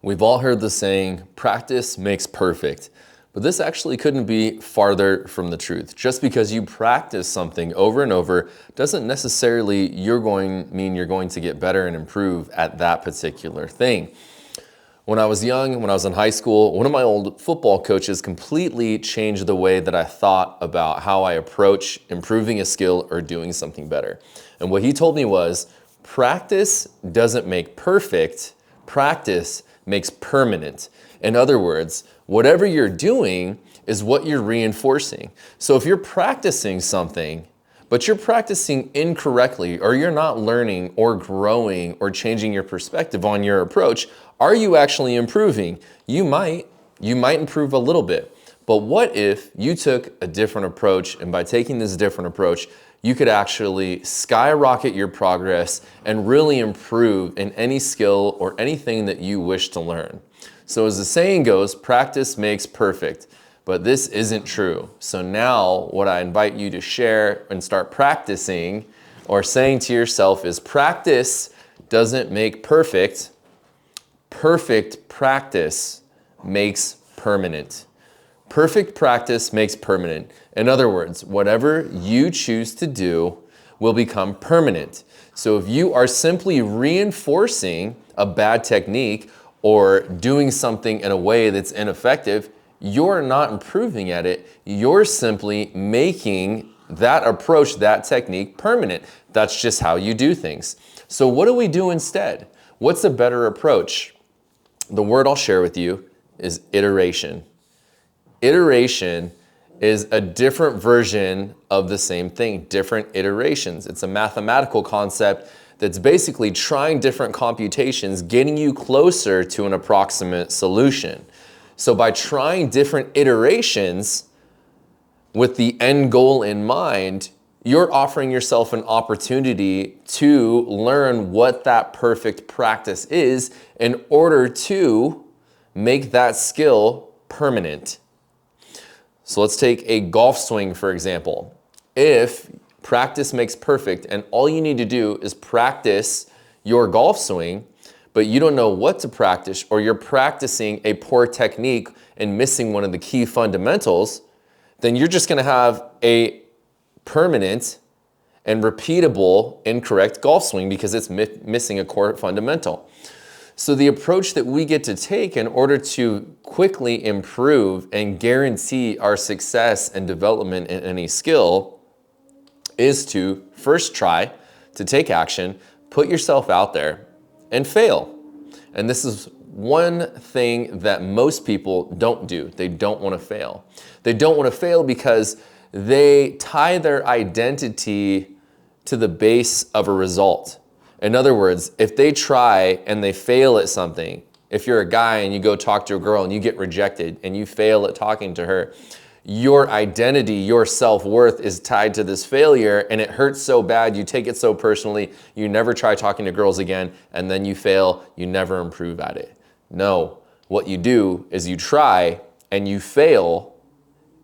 We've all heard the saying, practice makes perfect, but this actually couldn't be farther from the truth. Just because you practice something over and over doesn't necessarily mean you're going to get better and improve at that particular thing. When I was young, when I was in high school, one of my old football coaches completely changed the way that I thought about how I approach improving a skill or doing something better. And what he told me was, practice doesn't make perfect, practice makes permanent. In other words, whatever you're doing is what you're reinforcing. So if you're practicing something, but you're practicing incorrectly, or you're not learning or growing or changing your perspective on your approach, are you actually improving? You might improve a little bit. But what if you took a different approach, and by taking this different approach, you could actually skyrocket your progress and really improve in any skill or anything that you wish to learn. So as the saying goes, practice makes perfect, but this isn't true. So now what I invite you to share and start practicing or saying to yourself is, practice doesn't make perfect, perfect practice makes permanent. Perfect practice makes permanent. In other words, whatever you choose to do will become permanent. So if you are simply reinforcing a bad technique or doing something in a way that's ineffective, you're not improving at it. You're simply making that approach, that technique permanent. That's just how you do things. So what do we do instead? What's a better approach? The word I'll share with you is iteration. Iteration is a different version of the same thing, different iterations. It's a mathematical concept that's basically trying different computations, getting you closer to an approximate solution. So by trying different iterations with the end goal in mind, you're offering yourself an opportunity to learn what that perfect practice is in order to make that skill permanent. So let's take a golf swing, for example. If practice makes perfect and all you need to do is practice your golf swing, but you don't know what to practice, or you're practicing a poor technique and missing one of the key fundamentals, then you're just gonna have a permanent and repeatable incorrect golf swing because it's missing a core fundamental. So the approach that we get to take in order to quickly improve and guarantee our success and development in any skill is to first try to take action, put yourself out there, and fail. And this is one thing that most people don't do. They don't want to fail. They don't want to fail because they tie their identity to the base of a result. In other words, if they try and they fail at something, if you're a guy and you go talk to a girl and you get rejected and you fail at talking to her, your identity, your self-worth is tied to this failure, and it hurts so bad, you take it so personally, you never try talking to girls again, and then you fail, you never improve at it. No, what you do is you try and you fail,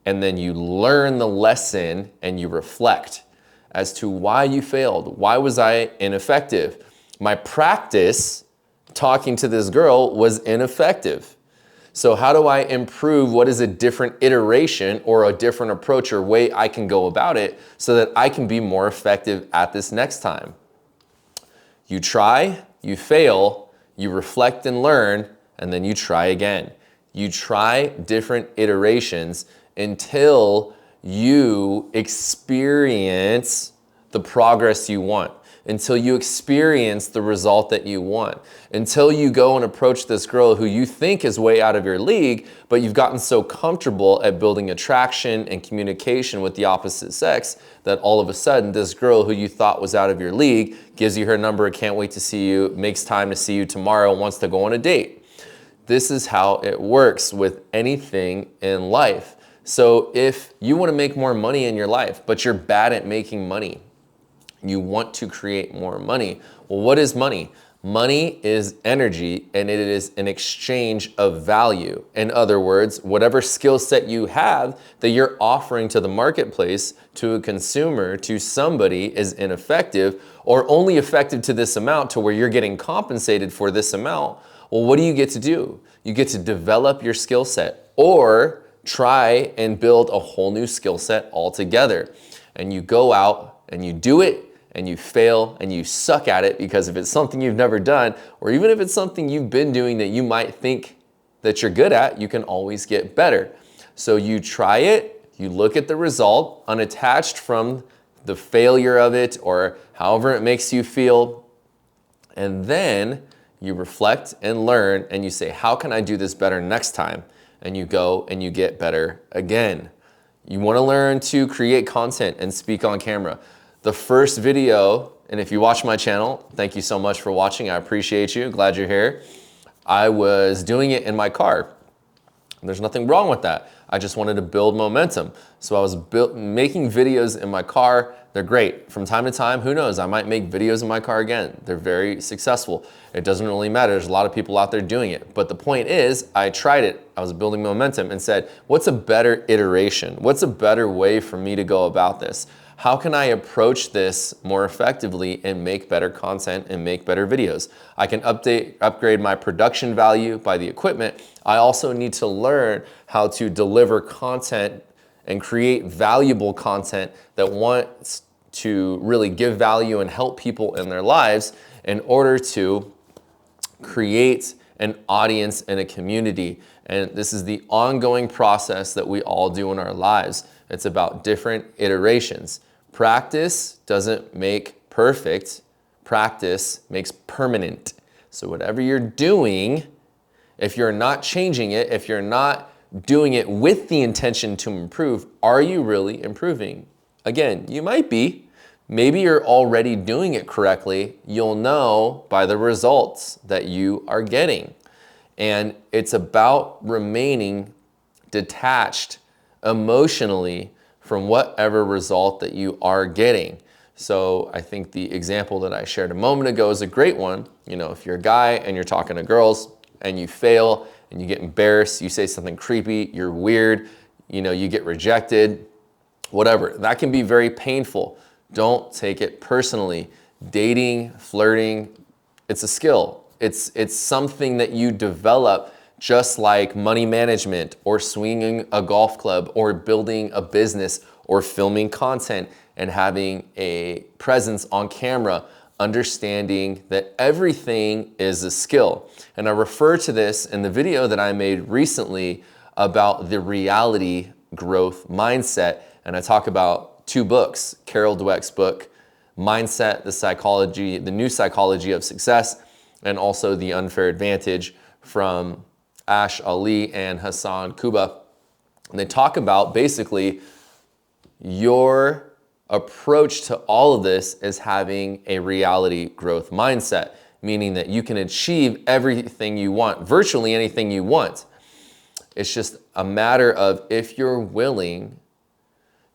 and then you learn the lesson and you reflect as to why you failed. Why was I ineffective? My practice talking to this girl was ineffective. So how do I improve? What is a different iteration or a different approach or way I can go about it so that I can be more effective at this next time? You try, you fail, you reflect and learn, and then you try again. You try different iterations until you experience the progress you want, until you experience the result that you want, until you go and approach this girl who you think is way out of your league, but you've gotten so comfortable at building attraction and communication with the opposite sex that all of a sudden this girl who you thought was out of your league gives you her number, can't wait to see you, makes time to see you tomorrow, wants to go on a date. This is how it works with anything in life. So if you want to make more money in your life, but you're bad at making money, you want to create more money. Well, what is money? Money is energy, and it is an exchange of value. In other words, whatever skill set you have that you're offering to the marketplace, to a consumer, to somebody is ineffective or only effective to this amount to where you're getting compensated for this amount. Well, what do you get to do? You get to develop your skill set or try and build a whole new skill set altogether. And you go out and you do it and you fail and you suck at it, because if it's something you've never done, or even if it's something you've been doing that you might think that you're good at, you can always get better. So you try it, you look at the result, unattached from the failure of it or however it makes you feel, and then you reflect and learn and you say, how can I do this better next time? And you go and you get better again. You want to learn to create content and speak on camera. The first video, and if you watch my channel, thank you so much for watching. I appreciate you. Glad you're here. I was doing it in my car. There's nothing wrong with that. I just wanted to build momentum. So I was making videos in my car. They're great. From time to time, who knows, I might make videos in my car again. They're very successful. It doesn't really matter. There's a lot of people out there doing it. But the point is, I tried it. I was building momentum and said, what's a better iteration? What's a better way for me to go about this? How can I approach this more effectively and make better content and make better videos? I can upgrade my production value by the equipment. I also need to learn how to deliver content and create valuable content that wants to really give value and help people in their lives in order to create an audience and a community. And this is the ongoing process that we all do in our lives. It's about different iterations. Practice doesn't make perfect. Practice makes permanent. So whatever you're doing, if you're not changing it, if you're not doing it with the intention to improve, are you really improving? Again, you might be. Maybe you're already doing it correctly. You'll know by the results that you are getting. And it's about remaining detached emotionally from whatever result that you are getting. So I think the example that I shared a moment ago is a great one. You know, if you're a guy and you're talking to girls and you fail and you get embarrassed, you say something creepy, you're weird, you know, you get rejected, whatever. That can be very painful. Don't take it personally. Dating, flirting, it's a skill. It's something that you develop, just like money management or swinging a golf club or building a business or filming content and having a presence on camera, understanding that everything is a skill. And I refer to this in the video that I made recently about the reality growth mindset. And I talk about two books, Carol Dweck's book, Mindset, the New Psychology of Success, and also The Unfair Advantage from Ash Ali and Hassan Kuba. And they talk about basically your approach to all of this is having a reality growth mindset, meaning that you can achieve everything you want, virtually anything you want. It's just a matter of if you're willing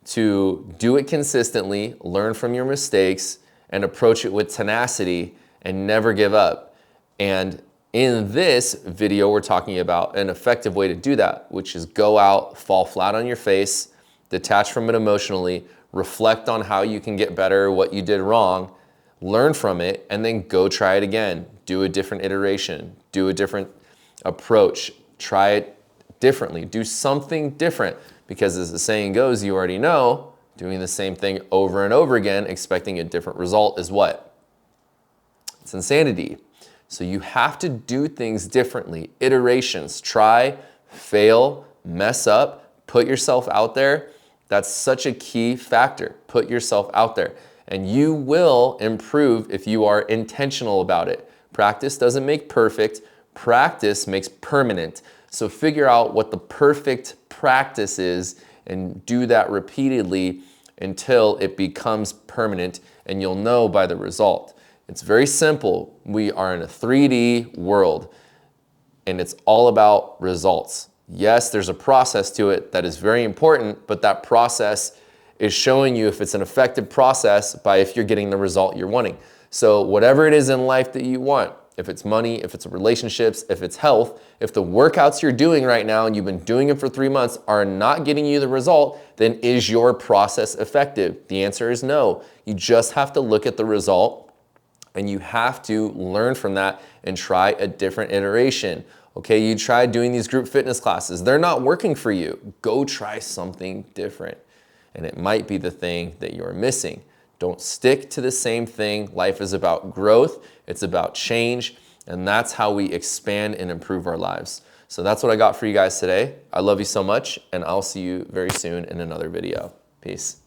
to do it consistently, learn from your mistakes, and approach it with tenacity and never give up. And in this video, we're talking about an effective way to do that, which is go out, fall flat on your face, detach from it emotionally, reflect on how you can get better, what you did wrong, learn from it, and then go try it again. Do a different iteration, do a different approach, try it differently, do something different. Because as the saying goes, you already know, doing the same thing over and over again, expecting a different result is what? It's insanity. So you have to do things differently, iterations, try, fail, mess up, put yourself out there. That's such a key factor. Put yourself out there and you will improve if you are intentional about it. Practice doesn't make perfect. Practice makes permanent. So figure out what the perfect practice is and do that repeatedly until it becomes permanent, and you'll know by the result. It's very simple. We are in a 3D world and it's all about results. Yes, there's a process to it that is very important, but that process is showing you if it's an effective process by if you're getting the result you're wanting. So whatever it is in life that you want, if it's money, if it's relationships, if it's health, if the workouts you're doing right now and you've been doing it for 3 months are not getting you the result, then is your process effective? The answer is no. You just have to look at the result And you have to learn from that and try a different iteration. Okay, you tried doing these group fitness classes. They're not working for you. Go try something different. And it might be the thing that you're missing. Don't stick to the same thing. Life is about growth. It's about change. And that's how we expand and improve our lives. So that's what I got for you guys today. I love you so much, and I'll see you very soon in another video. Peace.